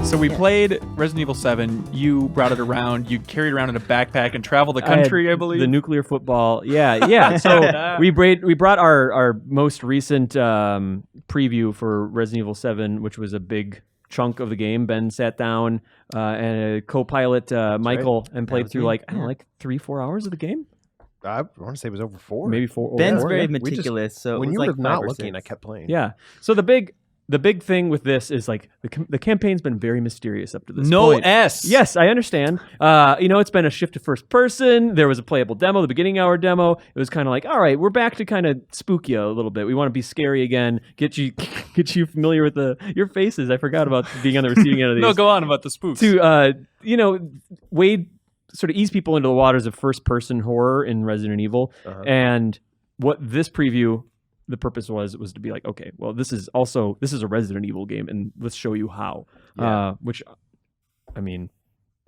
So we played Resident Evil 7. You brought it around. You carried it around in a backpack and traveled the country, I believe. The nuclear football. Yeah. So we brought our most recent preview for Resident Evil 7, which was a big chunk of the game. Ben sat down and a co-pilot Michael and played through like 3-4 hours of the game. I want to say it was over 4. Maybe 4. Ben's or very meticulous. So when you like were not looking, I kept playing. Yeah. So the big thing with this is like the campaign's been very mysterious up to this No point. S. Yes, I understand. It's been a shift to first person. There was a playable demo, the beginning hour demo. It was kind of like, all right, we're back to kind of spook you a little bit. We want to be scary again. Get you familiar with your faces. I forgot about being on the receiving end of these. No, go on about the spooks. To wade sort of ease people into the waters of first person horror in Resident Evil, and what this preview. The purpose was to be like, okay, well, this is a Resident Evil game, and let's show you how. Yeah. Which, I mean,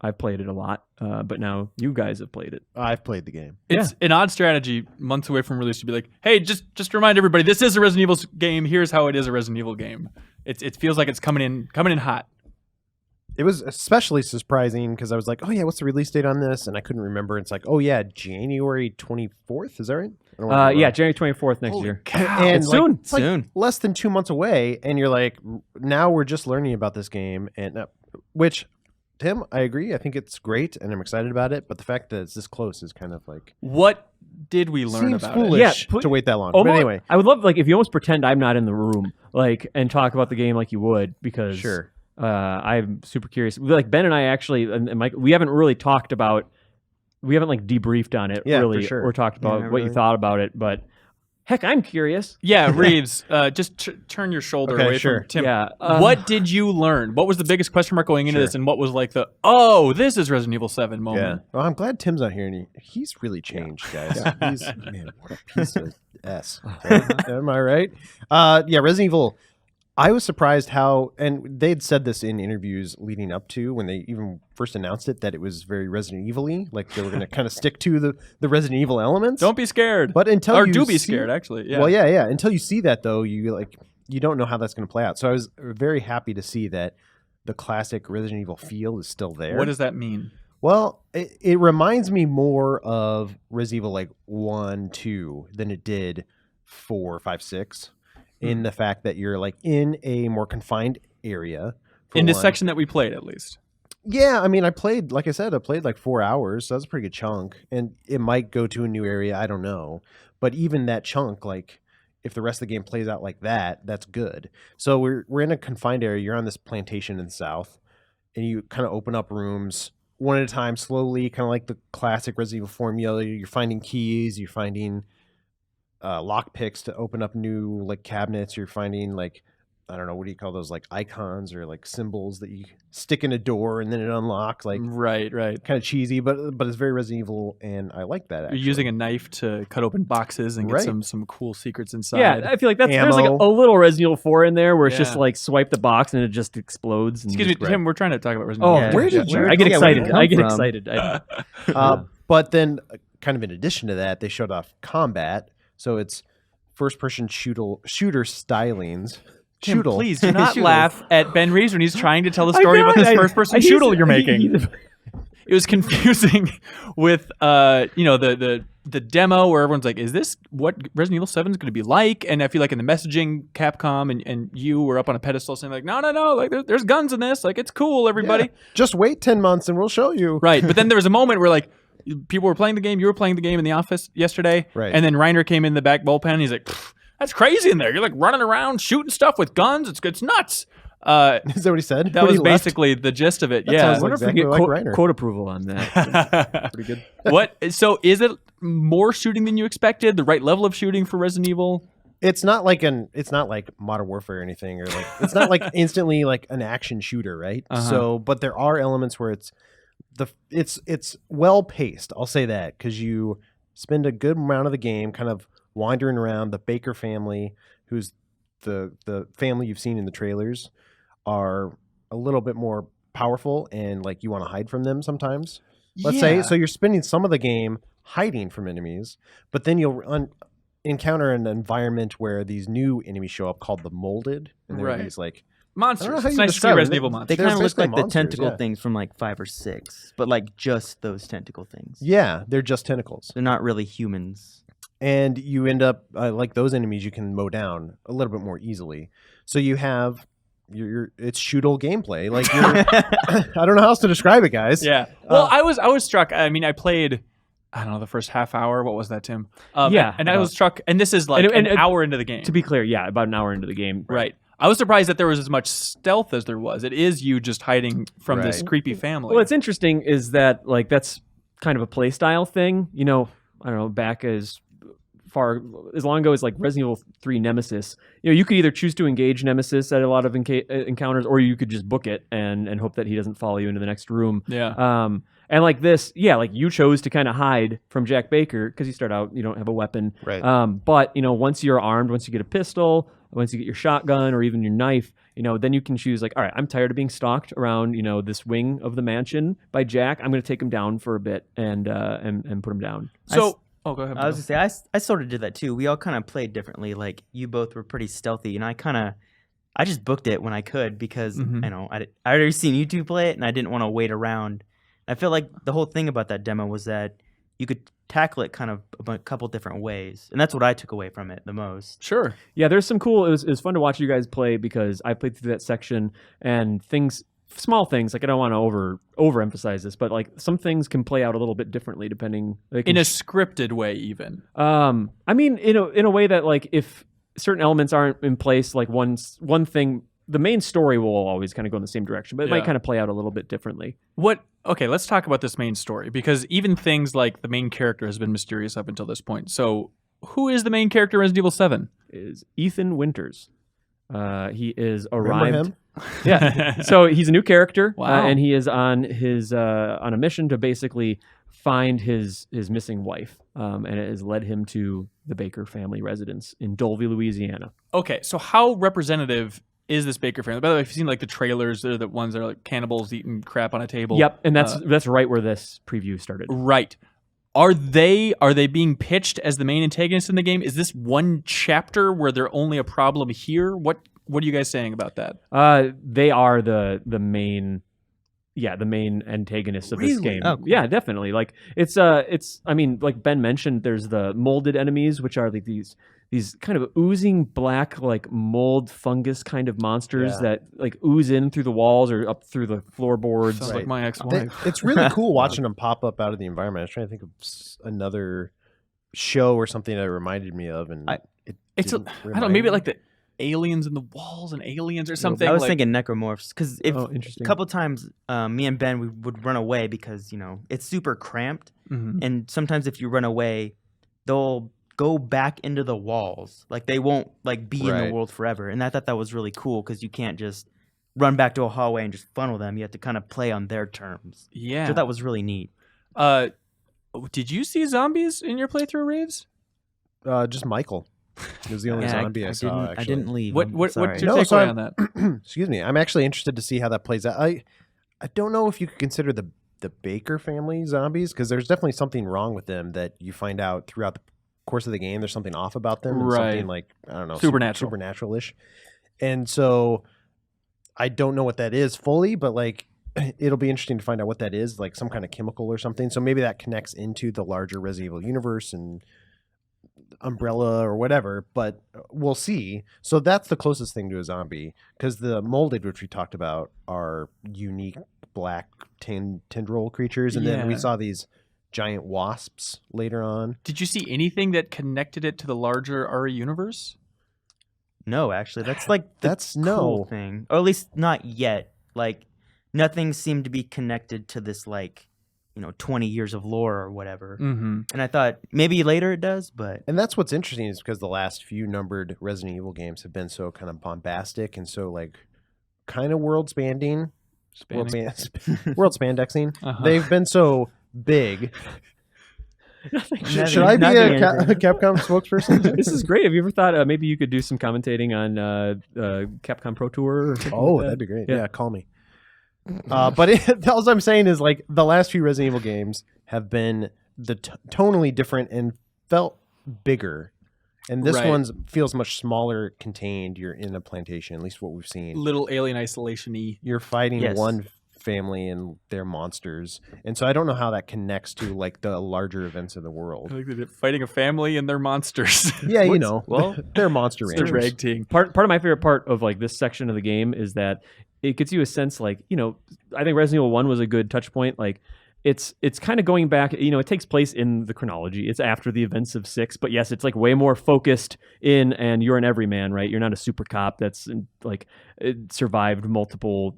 I've played it a lot, but now you guys have played it. I've played the game. It's an odd strategy months away from release to be like, hey, just remind everybody, this is a Resident Evil game. Here's how it is a Resident Evil game. It feels like it's coming in hot. It was especially surprising because I was like, oh yeah, what's the release date on this? And I couldn't remember. It's like, oh yeah, January 24th. Is that right? January 24th next year. And soon. It's like less than 2 months away, and you're like, now we're just learning about this game, and which, Tim, I agree. I think it's great, and I'm excited about it. But the fact that it's this close is kind of like, what did we learn seems about foolish it? to wait that long. But anyway, I would love if you almost pretend I'm not in the room, and talk about the game like you would, because sure. I'm super curious. Like Ben and I actually, and Mike, we haven't really talked about. We haven't debriefed on it really, for sure. or talked about what you thought about it, but. Heck, I'm curious. Yeah, Reeves, just turn your shoulder away from Tim. Yeah, what did you learn? What was the biggest question mark going into this, and what was like this is Resident Evil 7 moment? Yeah. Well, I'm glad Tim's not here, and he's really changed, guys. He's, man, what a piece of S. Am I right? Resident Evil. I was surprised how, and they'd said this in interviews leading up to when they even first announced it, that it was very Resident Evil-y, like they were going to kind of stick to the Resident Evil elements. Don't be scared. But until you do be see, scared, actually. Yeah. Well, yeah. Until you see that, though, you don't know how that's going to play out. So I was very happy to see that the classic Resident Evil feel is still there. What does that mean? Well, it reminds me more of Resident Evil like 1, 2 than it did 4, 5, 6. In the fact that you're like in a more confined area. In this section that we played, at least. Yeah, I mean, I played like 4 hours. So that's a pretty good chunk. And it might go to a new area. I don't know. But even that chunk, like if the rest of the game plays out like that, that's good. So we're in a confined area. You're on this plantation in the south. And you kind of open up rooms one at a time, slowly, kind of like the classic Resident Evil formula. You're finding keys. You're finding... lock picks to open up new like cabinets. You're finding like, I don't know, what do you call those, like icons or like symbols that you stick in a door and then it unlocks, like right kind of cheesy, but it's very Resident Evil, and I like that. Actually. You're using a knife to cut open boxes and get some cool secrets inside. Yeah, I feel like there's like a little Resident Evil 4 in there where it's just like swipe the box and it just explodes. And Excuse me, Tim, we're trying to talk about Resident Evil. Where did you? I get excited. But then, kind of in addition to that, they showed off combat. So it's first-person shooter stylings. Tim, please do not laugh at Ben Reeves when he's trying to tell the story about this first-person shooter you're making. It was confusing with the demo where everyone's like, is this what Resident Evil 7 is going to be like? And I feel like in the messaging, Capcom and you were up on a pedestal saying like, no, like there's guns in this. Like, it's cool, everybody. Yeah. Just wait 10 months and we'll show you. Right. But then there was a moment where like, people were playing the game. You were playing the game in the office yesterday. Right. And then Reiner came in the back bullpen. And he's like, that's crazy in there. You're like running around shooting stuff with guns. It's nuts. Is that what he said? That was basically the gist of it. That yeah. I wonder if we get quote approval on that. Pretty good. What? So is it more shooting than you expected? The right level of shooting for Resident Evil? It's not like Modern Warfare or anything, or like it's not like instantly like an action shooter, right? So, but there are elements where it's well paced. I'll say that, because you spend a good amount of the game kind of wandering around. The Baker family, who's the family you've seen in the trailers, are a little bit more powerful, and like you want to hide from them sometimes. Let's say so you're spending some of the game hiding from enemies, but then you'll encounter an environment where these new enemies show up called the Molded, and they're these like monsters. It's nice to see Resident Evil monsters. They kind of look like the monsters, tentacle things from like 5 or 6, but like just those tentacle things. Yeah, they're just tentacles. They're not really humans. And you end up like those enemies you can mow down a little bit more easily. So you have it's shootable gameplay. Like I don't know how else to describe it, guys. Yeah. Well, I was struck. I mean, I played, I don't know, the first half hour. What was that, Tim? And I was struck. And this is like an hour into the game. To be clear, yeah, about an hour into the game. Right. I was surprised that there was as much stealth as there was. It is you just hiding from this creepy family. Well, what's interesting is that like that's kind of a play style thing. You know, I don't know, back as long ago as like Resident Evil 3 Nemesis, you know, you could either choose to engage Nemesis at a lot of encounters, or you could just book it and hope that he doesn't follow you into the next room. Yeah. And like this, yeah, like you chose to kind of hide from Jack Baker because you start out, you don't have a weapon. Right. But you know, once you're armed, once you get a pistol, once you get your shotgun or even your knife, you know, then you can choose like, all right, I'm tired of being stalked around, you know, this wing of the mansion by Jack. I'm going to take him down for a bit and put him down. So. Oh, go ahead. I was gonna say I sort of did that too. We all kind of played differently. like you both were pretty stealthy, and I just booked it when I could because you know I already seen you two play it, and I didn't want to wait around. I feel like the whole thing about that demo was that you could tackle it kind of a couple different ways, and that's what I took away from it the most. Sure. Yeah, there's some cool. It was fun to watch you guys play because I played through that section and small things, like I don't want to overemphasize this, but like some things can play out a little bit differently depending in a scripted way even. I mean in a way that like if certain elements aren't in place, like one thing, the main story will always kind of go in the same direction, but it might kind of play out a little bit differently. Okay, let's talk about this main story, because even things like the main character has been mysterious up until this point. So who is the main character in Resident Evil 7? Is Ethan Winters. He is Remember arrived. him? Yeah. So he's a new character, Wow. and he is on a mission to basically find his missing wife, and it has led him to the Baker family residence in Dolby, Louisiana. Okay, so how representative is this Baker family? By the way, if you've seen like the trailers, they're the ones that are like cannibals eating crap on a table. Yep, and that's right where this preview started. Right. Are they being pitched as the main antagonists in the game? Is this one chapter where they're only a problem here? What are you guys saying about that? They are the main antagonists of this game. Oh, cool. Yeah, definitely. Like it's I mean, like Ben mentioned, there's the molded enemies, which are like these kind of oozing black like mold fungus kind of monsters that like ooze in through the walls or up through the floorboards. Sounds like my ex-wife. It's really cool watching them pop up out of the environment. I was trying to think of another show or something that it reminded me of, and I don't know, maybe like the aliens in the walls and aliens or something. I was thinking necromorphs because interesting. A couple times me and Ben we would run away because you know it's super cramped, and sometimes if you run away, they'll go back into the walls. Like they won't like be in the world forever. And I thought that was really cool because you can't just run back to a hallway and just funnel them. You have to kind of play on their terms. Yeah. So that was really neat. Did you see zombies in your playthrough, Reeves? Just Michael. It was the only zombie I saw. I didn't leave. What's your takeaway on that? Excuse me. I'm actually interested to see how that plays out. I don't know if you could consider the Baker family zombies, because there's definitely something wrong with them that you find out throughout the course of the game. There's something off about them, and something like, I don't know, supernatural-ish. And so I don't know what that is fully, but like it'll be interesting to find out what that is, like some kind of chemical or something. So maybe that connects into the larger Resident Evil universe and umbrella or whatever, but we'll see. So that's the closest thing to a zombie, because the molded, which we talked about, are unique black tendril creatures, and then we saw these giant wasps later on. Did you see anything that connected it to the larger RE universe? No, actually, that's like cool thing, or at least not yet. Like nothing seemed to be connected to this, like, you know, 20 years of lore or whatever. And I thought maybe later it does, but... And that's what's interesting, is because the last few numbered Resident Evil games have been so kind of bombastic and so like kind of world spandexing. They've been so big. Should I be a Capcom spokesperson? This is great. Have you ever thought maybe you could do some commentating on Capcom Pro Tour? Or like that'd be great. Yeah, call me. But all I'm saying is, like, the last few Resident Evil games have been tonally different and felt bigger. And this one feels much smaller, contained. You're in a plantation, at least what we've seen. Little alien isolation-y. You're fighting one family and their monsters, and so I don't know how that connects to like the larger events of the world. Like they're fighting a family and their monsters. Yeah, well, they're monster rangers. Rag team. Part of my favorite part of like this section of the game is that it gets you a sense like, I think Resident Evil 1 was a good touch point. Like it's kind of going back, it takes place in the chronology. It's after the events of 6, but yes, it's like way more focused in, and you're an everyman, right? You're not a super cop that's like survived multiple,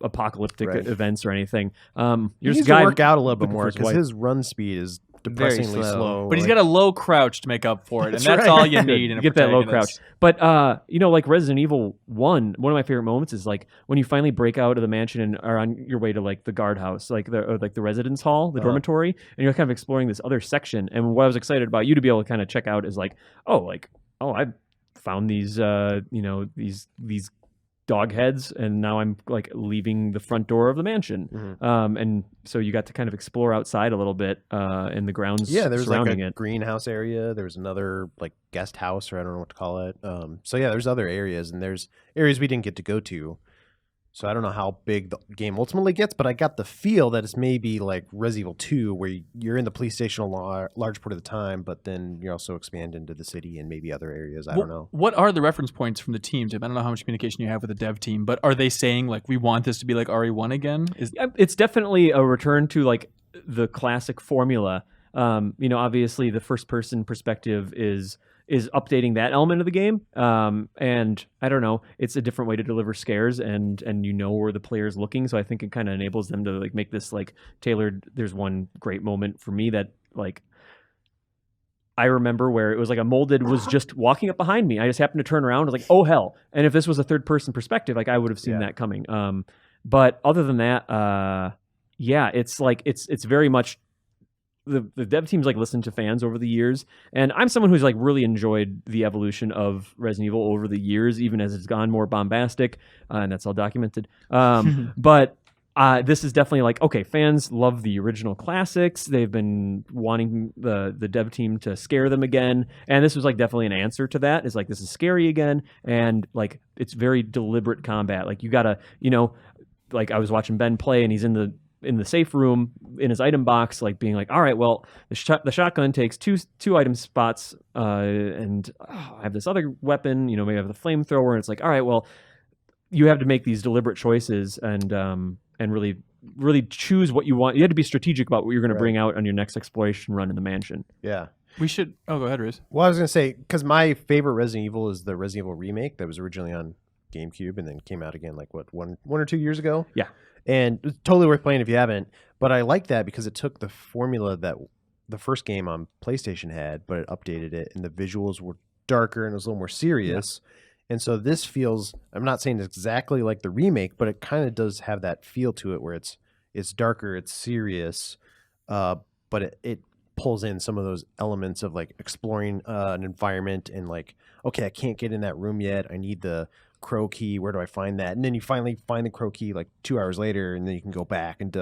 apocalyptic events or anything. You're just guy to work out a little bit more because his run speed is depressingly slow. But he's got a low crouch to make up for it, and that's all you need in a get that low crouch. But like Resident Evil 1, one of my favorite moments is like when you finally break out of the mansion and are on your way to like the guardhouse, like the residence hall, the dormitory, and you're kind of exploring this other section. And what I was excited about you to be able to kind of check out is like, I found these these dog heads, and now I'm like leaving the front door of the mansion. And so you got to kind of explore outside a little bit in the grounds there's surrounding like a greenhouse area. There's another like guest house, or I don't know what to call it. There's other areas, and there's areas we didn't get to go to. So I don't know how big the game ultimately gets, but I got the feel that it's maybe like Resident Evil 2, where you're in the police station a large part of the time, but then you also expand into the city and maybe other areas. I don't know. What are the reference points from the team, Tim? I don't know how much communication you have with the dev team, but are they saying like, we want this to be like RE1 again? It's definitely a return to like the classic formula. Obviously the first person perspective is updating that element of the game. And I don't know, it's a different way to deliver scares, and where the player's looking. So I think it kind of enables them to like make this like tailored. There's one great moment for me that like I remember where it was like a molded was just walking up behind me. I just happened to turn around. I was like, oh hell. And if this was a third person perspective, like I would have seen that coming. But other than that, it's like, it's very much the dev teams like listen to fans over the years, and I'm someone who's like really enjoyed the evolution of Resident Evil over the years, even as it's gone more bombastic, and that's all documented. But this is definitely like, okay, fans love the original classics. They've been wanting the dev team to scare them again, and this was like definitely an answer to that. It's like, this is scary again, and like it's very deliberate combat. Like you gotta, like I was watching Ben play, and he's in the safe room in his item box, like being like, all right, well, the shotgun takes two item spots, and I have this other weapon, maybe I have the flamethrower, and it's like, all right, well, you have to make these deliberate choices and really, really choose what you want. You have to be strategic about what you're going to bring out on your next exploration run in the mansion. Yeah. We should. Oh, go ahead, Riz. Well, I was going to say, because my favorite Resident Evil is the Resident Evil remake that was originally on GameCube and then came out again like one or 2 years ago. Yeah. And it's totally worth playing if you haven't. But I like that because it took the formula that the first game on PlayStation had, but it updated it, and the visuals were darker and it was a little more serious. Yeah. And so this feels, I'm not saying it's exactly like the remake, but it kind of does have that feel to it where it's darker, it's serious, but it pulls in some of those elements of like exploring an environment and like, okay, I can't get in that room yet. I need the crow key. Where do I find that? And then you finally find the crow key like 2 hours later, and then you can go back and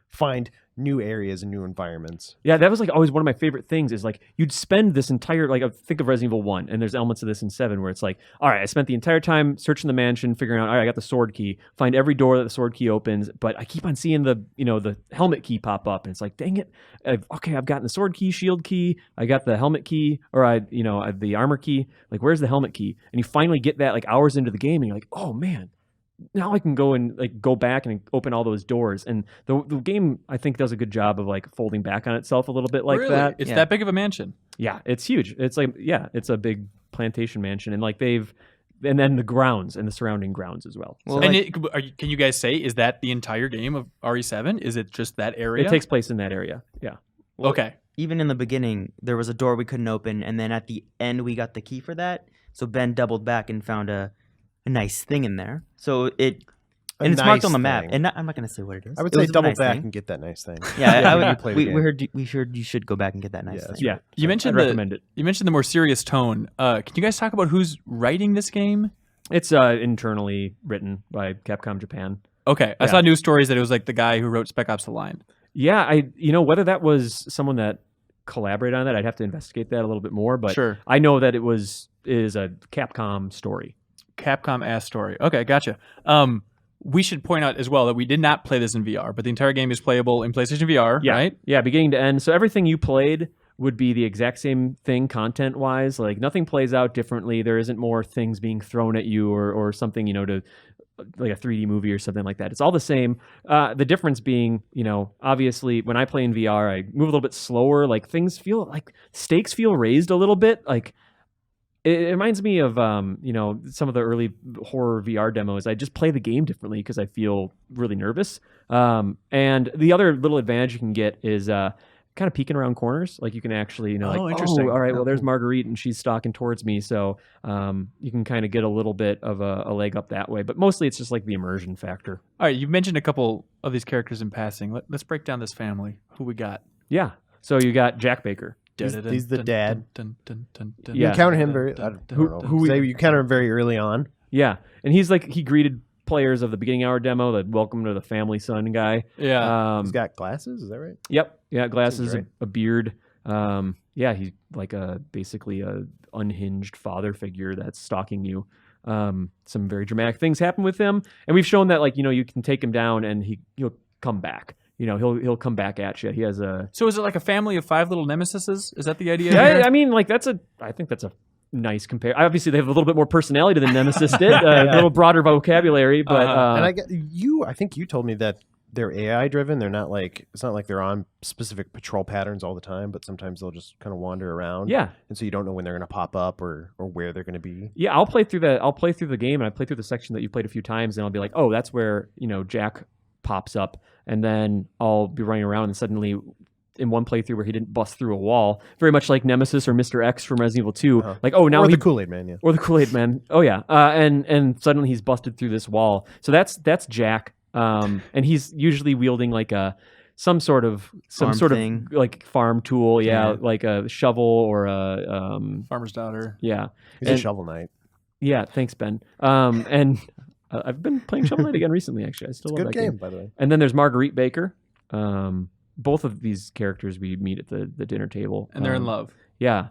find new areas and new environments. Yeah, that was like always one of my favorite things is like you'd spend this entire, like think of Resident Evil 1, and there's elements of this in 7 where it's like, all right, I spent the entire time searching the mansion, figuring out, all right, I got the sword key, find every door that the sword key opens, but I keep on seeing the helmet key pop up, and it's like, dang it, I've gotten the sword key, shield key, I got the helmet key, or the armor key, like where's the helmet key? And you finally get that like hours into the game, and you're like, oh man, now I can go and like go back and open all those doors. And the game, I think, does a good job of like folding back on itself a little bit like that. It's that big of a mansion. Yeah, it's huge. It's like, it's a big plantation mansion, and like and then the grounds and the surrounding grounds as well. Well, and can you guys say, is that the entire game of RE7? Is it just that area? It takes place in that area. Yeah. Well, okay. Even in the beginning, there was a door we couldn't open, and then at the end, we got the key for that. So Ben doubled back and found a nice thing in there. So it's marked on the map, and I'm not going to say what it is. I would say double back and get that nice thing. Yeah, we heard you should go back and get that nice thing. Yeah, you mentioned recommend it. You mentioned the more serious tone. Can you guys talk about who's writing this game? It's internally written by Capcom Japan. Okay, I saw news stories that it was like the guy who wrote Spec Ops: The Line. Yeah, whether that was someone that collaborate on that. I'd have to investigate that a little bit more, but Sure. I know that is a Capcom story. Capcom ass story. Okay, gotcha. We should point out as well that we did not play this in VR, but the entire game is playable in PlayStation VR, right? Yeah, beginning to end. So everything you played would be the exact same thing content-wise. Like nothing plays out differently. There isn't more things being thrown at you or something, to like a 3D movie or something like that. It's all the same. The difference being, obviously when I play in VR, I move a little bit slower. Like things feel like stakes feel raised a little bit. Like it reminds me of, some of the early horror VR demos. I just play the game differently because I feel really nervous. And the other little advantage you can get is kind of peeking around corners. Like you can actually, interesting. all right, well, there's Marguerite and she's stalking towards me. So you can kind of get a little bit of a leg up that way. But mostly it's just like the immersion factor. All right, you mentioned a couple of these characters in passing. Let's break down this family. Who we got? Yeah. So you got Jack Baker. He's the dad. Yeah. You encounter him very. I don't know. You encounter him very early on. Yeah, and he's like he greeted players of the beginning hour demo, the welcome to the family son guy. Yeah. He's got glasses. Is that right? Yep. Yeah, glasses, right. a beard. Yeah, he's like basically a unhinged father figure that's stalking you. Some very dramatic things happen with him, and we've shown that you can take him down and he'll come back. He'll come back at you. He has a. So is it like a family of 5 little nemesises? Is that the idea? Yeah, I mean, I think that's a nice compare. Obviously, they have a little bit more personality than Nemesis did, a little broader vocabulary. But and I think you told me that they're AI driven. They're not it's not like they're on specific patrol patterns all the time, but sometimes they'll just kind of wander around. Yeah, and so you don't know when they're going to pop up or where they're going to be. Yeah, I'll play through the game, and I play through the section that you played a few times, and I'll be like, oh, that's where Jack pops up, and then I'll be running around, and suddenly in one playthrough where he didn't bust through a wall, very much like Nemesis or Mr. X from Resident Evil 2, like, oh, now or the Kool-Aid Man, yeah. Or the Kool-Aid Man. Oh, yeah. And suddenly he's busted through this wall. So that's Jack. And he's usually wielding like some sort of like farm tool. Yeah. Like a shovel or a farmer's daughter. Yeah. He's a Shovel Knight. Yeah. Thanks, Ben. And I've been playing Shovel Knight again recently, actually. I still love that game, by the way. And then there's Marguerite Baker. Both of these characters we meet at the dinner table, and they're in love. Yeah,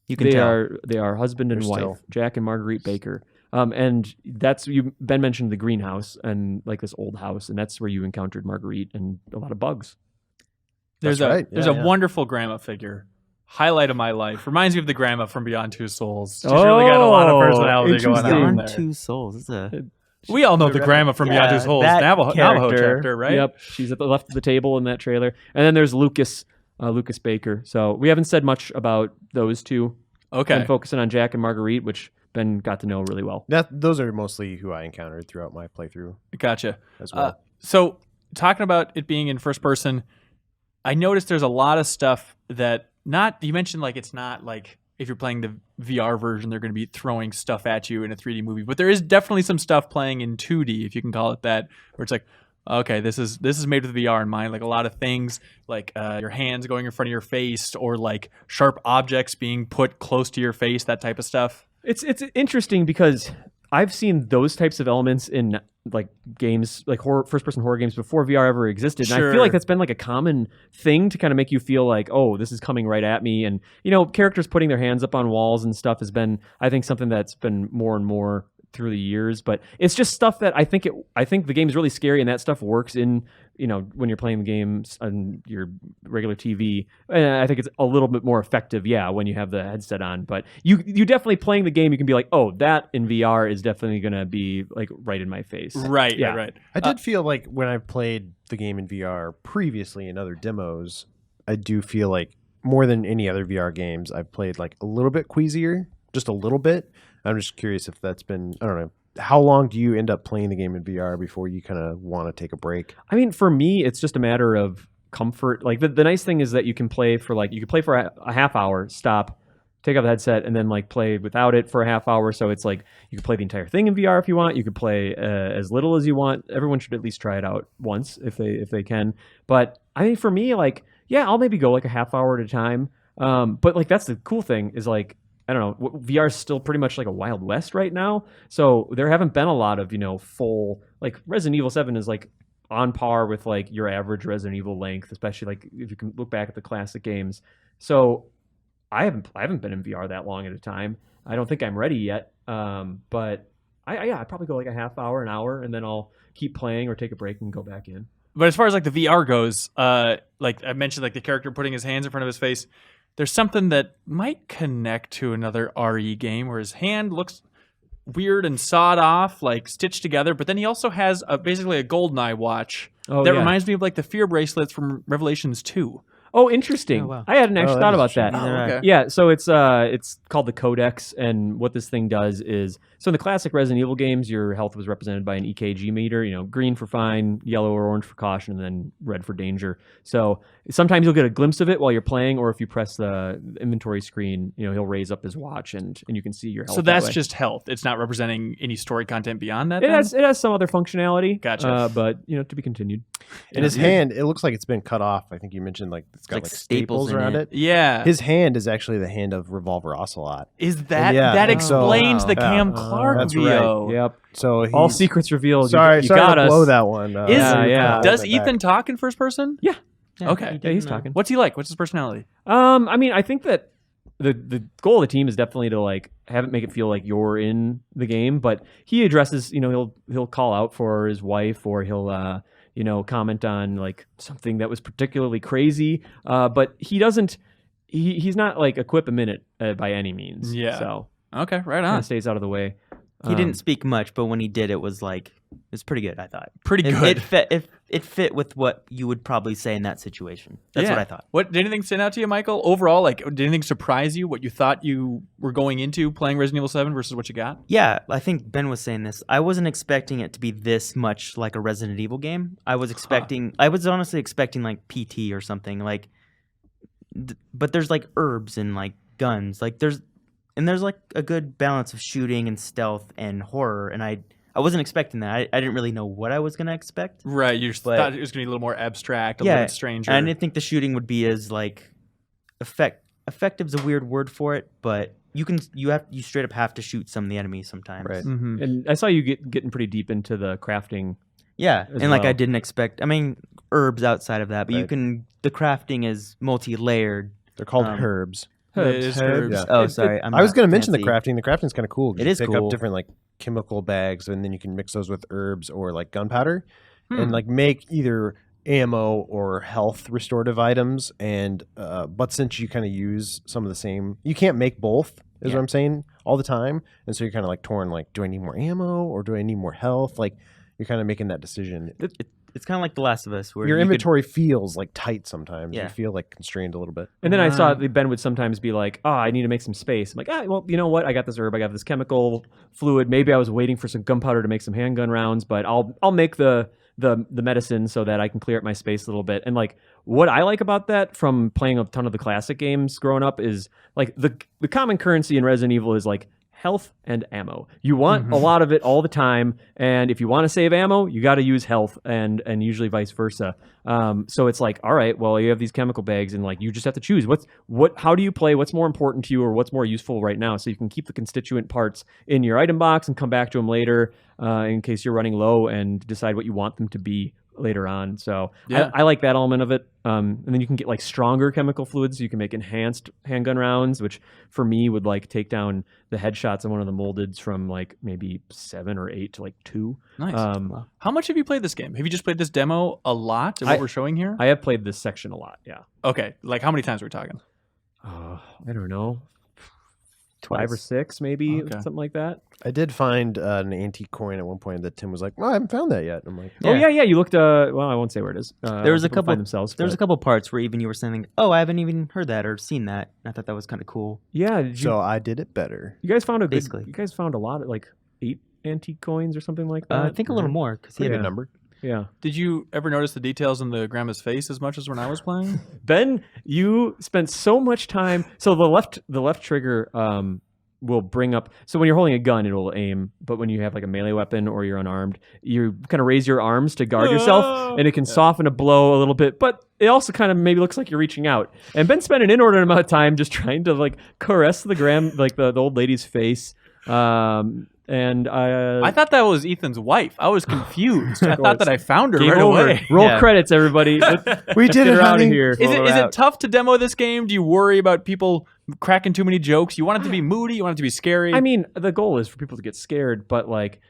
you can tell they are husband and wife, Jack and Marguerite Baker. And that's Ben mentioned the greenhouse and like this old house, and that's where you encountered Marguerite and a lot of bugs. There's a wonderful grandma figure. Highlight of my life. Reminds me of the grandma from Beyond Two Souls. She's really got a lot of personality going on there. Beyond Two Souls. We all know the grandma from Beyond Two Souls, Navajo chapter, right? Yep, she's at the left of the table in that trailer. And then there's Lucas Baker. So we haven't said much about those two. Okay. And focusing on Jack and Marguerite, which Ben got to know really well. Those are mostly who I encountered throughout my playthrough. Gotcha. As well. So talking about it being in first person, I noticed there's a lot of stuff that you mentioned like it's not like if you're playing the VR version, they're going to be throwing stuff at you in a 3D movie. But there is definitely some stuff playing in 2D, if you can call it that, where it's like, okay, this is made with VR in mind. Like a lot of things, like your hands going in front of your face, or like sharp objects being put close to your face, that type of stuff. It's interesting because I've seen those types of elements in like games, like first-person horror games before VR ever existed. And I feel like that's been like a common thing to kind of make you feel like, oh, this is coming right at me. And, characters putting their hands up on walls and stuff has been, I think, something that's been more and more through the years. But it's just stuff that I think the game is really scary, and that stuff works in, when you're playing the games on your regular TV. And I think it's a little bit more effective, when you have the headset on. But you definitely playing the game, you can be like, oh, that in VR is definitely going to be like right in my face. Right, yeah. Right. I did feel like when I played the game in VR previously in other demos, I do feel like more than any other VR games, I've played like a little bit queasier, just a little bit. I'm just curious if that's been, I don't know, how long do you end up playing the game in VR before you kind of want to take a break? I mean, for me, it's just a matter of comfort. Like the nice thing is that you can play for a half hour, stop, take off the headset, and then like play without it for a half hour. So it's like you can play the entire thing in VR if you want. You could play as little as you want. Everyone should at least try it out once if they can. But I mean, for me, like, I'll maybe go like a half hour at a time. But like that's the cool thing is like, I don't know, VR is still pretty much like a Wild West right now. So there haven't been a lot of, full, like Resident Evil 7 is like on par with like your average Resident Evil length, especially like if you can look back at the classic games. So I haven't been in VR that long at a time. I don't think I'm ready yet. But I'd probably go like a half hour, an hour, and then I'll keep playing or take a break and go back in. But as far as like the VR goes, like I mentioned, like the character putting his hands in front of his face, there's something that might connect to another RE game where his hand looks weird and sawed off, like stitched together. But then he also has basically a GoldenEye watch that reminds me of like the fear bracelets from Revelations 2. Oh, interesting. Oh, wow. I hadn't actually thought about that. Okay. Yeah, so it's called the Codex, and what this thing does is, so in the classic Resident Evil games, your health was represented by an EKG meter, green for fine, yellow or orange for caution, and then red for danger. So sometimes you'll get a glimpse of it while you're playing, or if you press the inventory screen, he'll raise up his watch and you can see your health. So that's just health. It's not representing any story content beyond that. It has some other functionality. Gotcha. But to be continued. And his hand, it looks like it's been cut off. I think you mentioned like it's got like staples around it. Yeah. His hand is actually the hand of Revolver Ocelot. Is that explains the Cam Clark that's VO. right. Yep. So all secrets revealed. Sorry you got to us. blow that one. Does Ethan talk in first person? Yeah. Okay. Yeah, he's talking. What's he like? What's his personality? I mean, I think that the goal of the team is definitely to like make it feel like you're in the game, but he addresses, he'll call out for his wife, or he'll comment on like something that was particularly crazy, but he doesn't. He's not like a quip a minute by any means. Yeah. So okay, right kind on. of stays out of the way. He didn't speak much, but when he did, it was pretty good. I thought pretty good. It fit with what you would probably say in that situation. That's what I thought. Did anything stand out to you, Michael? Overall, like, did anything surprise you? What you thought you were going into playing Resident Evil 7 versus what you got? Yeah, I think Ben was saying this. I wasn't expecting it to be this much like a Resident Evil game. I was honestly expecting like PT or something like. But there's like herbs and like guns, like there's like a good balance of shooting and stealth and horror, and I wasn't expecting that. I didn't really know what I was gonna expect. Right, you just thought it was gonna be a little more abstract, a little bit stranger. And I didn't think the shooting would be as like effective is a weird word for it, but you straight up have to shoot some of the enemies sometimes. Right. Mm-hmm. And I saw you getting pretty deep into the crafting. Yeah, and like well. I didn't expect. I mean, herbs outside of that, but the crafting is multi-layered. They're called herbs. Herbs. Yeah. Oh, sorry. I was going to mention the crafting. The crafting's kind of cool. It is pick cool. up different like chemical bags, and then you can mix those with herbs or like gunpowder, and like make either ammo or health restorative items. And but since you kind of use some of the same, you can't make both. Is what I'm saying all the time, and so you're kind of like torn. Like, do I need more ammo or do I need more health? Like, you're kind of making that decision. It's kind of like The Last of Us, where your inventory feels like tight sometimes. Yeah. You feel like constrained a little bit. And then I saw that Ben would sometimes be like, "Oh, I need to make some space." I'm like, well, you know what? I got this herb. I got this chemical fluid. Maybe I was waiting for some gunpowder to make some handgun rounds, but I'll make the medicine so that I can clear up my space a little bit. And like, what I like about that from playing a ton of the classic games growing up is like the common currency in Resident Evil is like health and ammo. You want a lot of it all the time, and if you want to save ammo, you got to use health, and usually vice versa. So it's like, all right, well, you have these chemical bags, and like you just have to choose how do you play, what's more important to you, or what's more useful right now, so you can keep the constituent parts in your item box and come back to them later in case you're running low, and decide what you want them to be later on. So I like that element of it. And then you can get like stronger chemical fluids, so you can make enhanced handgun rounds, which for me would like take down the headshots on one of the moldeds from like maybe 7 or 8 to like 2. Nice. How much have you played this game? Have you just played this demo a lot of what we're showing here? I have played this section a lot. Yeah. Okay. Like how many times are we talking? I don't know. 5 or 6 maybe, something like that. I did find an antique coin at one point that Tim was like, "Well, I haven't found that yet." I'm like, "Oh yeah, you looked." Well, I won't say where it is. There was a couple. There was a couple parts where even you were saying, "Oh, I haven't even heard that or seen that." And I thought that was kind of cool. Yeah. So I did it better. You guys found You guys found a lot of like 8 antique coins or something like that. I think a little more because he had a number. Yeah. Did you ever notice the details in the grandma's face as much as when I was playing? Ben, you spent so much time. So the left trigger will bring up, so when you're holding a gun, it will aim, but when you have like a melee weapon or you're unarmed, you kind of raise your arms to guard yourself, and it can soften a blow a little bit, but it also kind of maybe looks like you're reaching out. And Ben spent an inordinate amount of time just trying to like caress the the old lady's face, And I thought that was Ethan's wife. I was confused. I thought that I found her game right over. away. Roll credits, everybody. We did it, out of honey. here. Is it tough to demo this game? Do you worry about people cracking too many jokes? You want it to be moody? You want it to be scary? I mean, the goal is for people to get scared, but like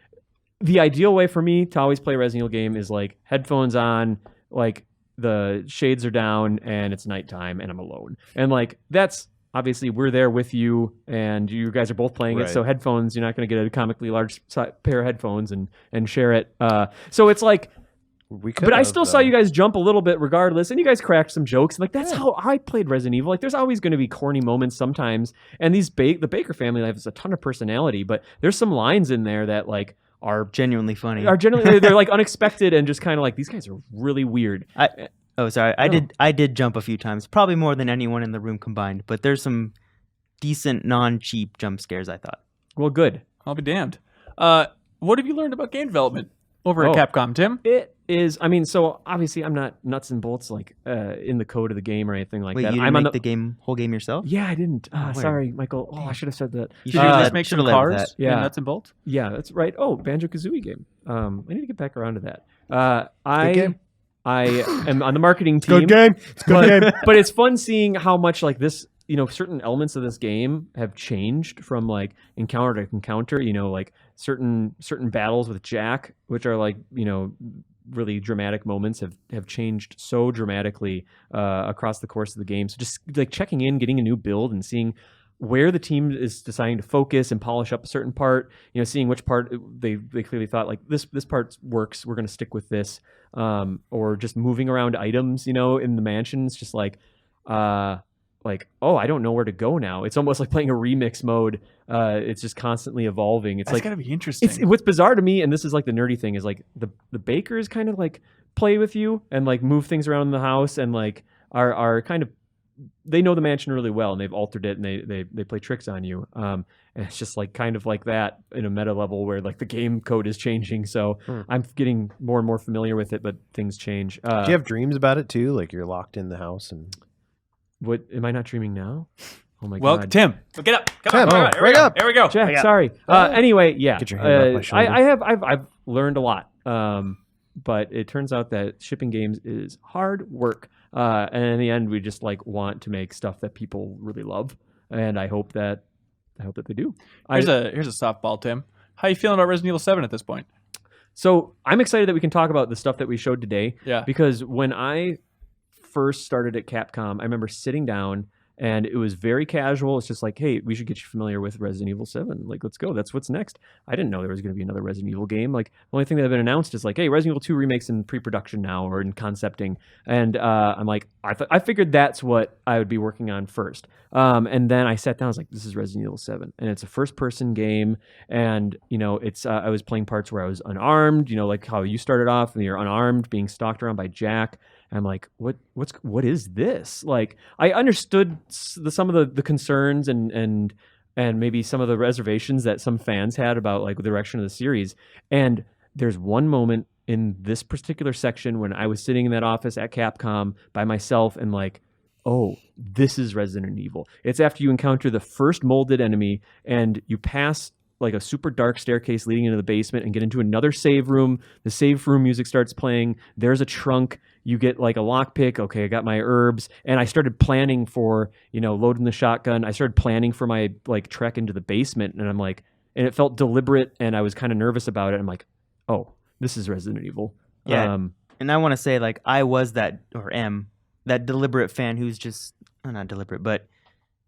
the ideal way for me to always play a Resident Evil game is like headphones on, like the shades are down and it's nighttime and I'm alone. And like that's obviously we're there with you and you guys are both playing it. So headphones, you're not going to get a comically large pair of headphones and share it. So it's like, but I still saw you guys jump a little bit regardless, and you guys cracked some jokes. Like that's how I played Resident Evil. Like there's always going to be corny moments sometimes, and the Baker family has a ton of personality, but there's some lines in there that like are genuinely funny. They're like unexpected and just kind of like these guys are really weird. I did jump a few times, probably more than anyone in the room combined. But there's some decent non-cheap jump scares, I thought. Well, good. I'll be damned. What have you learned about game development over at Capcom, Tim? It is. I mean, so obviously I'm not nuts and bolts like in the code of the game or anything like that. You didn't make the whole game yourself? Yeah, I didn't. Sorry, Michael. Oh, I should have said that. You should just make some cars. Yeah, nuts and bolts. Yeah, that's right. Oh, Banjo-Kazooie game. I need to get back around to that. I am on the marketing team. Good game. It's a good game. But it's fun seeing how much like this, certain elements of this game have changed from like encounter to encounter. Like certain battles with Jack, which are like really dramatic moments, have changed so dramatically across the course of the game. So just like checking in, getting a new build, and seeing where the team is deciding to focus and polish up a certain part, seeing which part they clearly thought like this part works, we're going to stick with this, or just moving around items, in the mansions, just like, oh, I don't know where to go now. It's almost like playing a remix mode. It's just constantly evolving. It's That's gotta be interesting. What's bizarre to me, and this is like the nerdy thing, is like the Bakers kind of like play with you and like move things around in the house and like are kind of, they know the mansion really well and they've altered it and they play tricks on you. And it's just like kind of like that in a meta level where like the game code is changing. So I'm getting more and more familiar with it, but things change. Do you have dreams about it too? Like you're locked in the house and... What, am I not dreaming now? Oh my God. Tim, get up. Come on. Wake up. Here we go. Jack, sorry. Anyway, yeah. Get your hand off my shoulder. I've learned a lot. But it turns out that shipping games is hard work. And in the end, we just like want to make stuff that people really love. And I hope that they do. Here's a softball, Tim. How are you feeling about Resident Evil 7 at this point? So I'm excited that we can talk about the stuff that we showed today. Yeah. Because when I first started at Capcom, I remember sitting down and it was very casual. It's just like, hey, we should get you familiar with Resident Evil 7. Like, let's go. That's what's next. I didn't know there was going to be another Resident Evil game. Like, the only thing that had been announced is like, hey, Resident Evil 2 remakes in pre-production now or in concepting. And I'm like, I figured that's what I would be working on first. And then I sat down. I was like, this is Resident Evil 7, and it's a first-person game. And it's I was playing parts where I was unarmed. Like how you started off, and you're unarmed, being stalked around by Jack. I'm like, what is this? Like, I understood some of the concerns and maybe some of the reservations that some fans had about like the direction of the series. And there's one moment in this particular section when I was sitting in that office at Capcom by myself and like, oh, this is Resident Evil. It's after you encounter the first molded enemy and you pass like a super dark staircase leading into the basement and get into another save room. The save room music starts playing. There's a trunk. You get like a lockpick. Okay, I got my herbs. And I started planning for, loading the shotgun. I started planning for my like trek into the basement. And I'm like, and it felt deliberate and I was kind of nervous about it. I'm like, oh, this is Resident Evil. Yeah. And I want to say like I was that deliberate fan who's just, not deliberate, but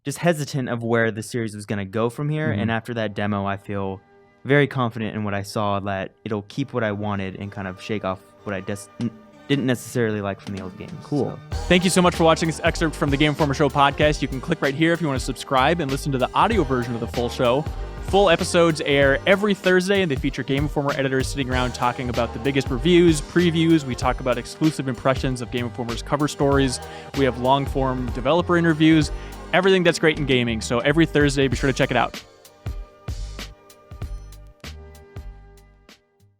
just hesitant of where the series was going to go from here. Mm-hmm. And after that demo, I feel very confident in what I saw, that it'll keep what I wanted and kind of shake off what I didn't necessarily like from the old games. Cool. So. Thank you so much for watching this excerpt from the Game Informer Show podcast. You can click right here if you want to subscribe and listen to the audio version of the full show. Full episodes air every Thursday, and they feature Game Informer editors sitting around talking about the biggest reviews, previews. We talk about exclusive impressions of Game Informer's cover stories. We have long-form developer interviews, everything that's great in gaming. So every Thursday, be sure to check it out.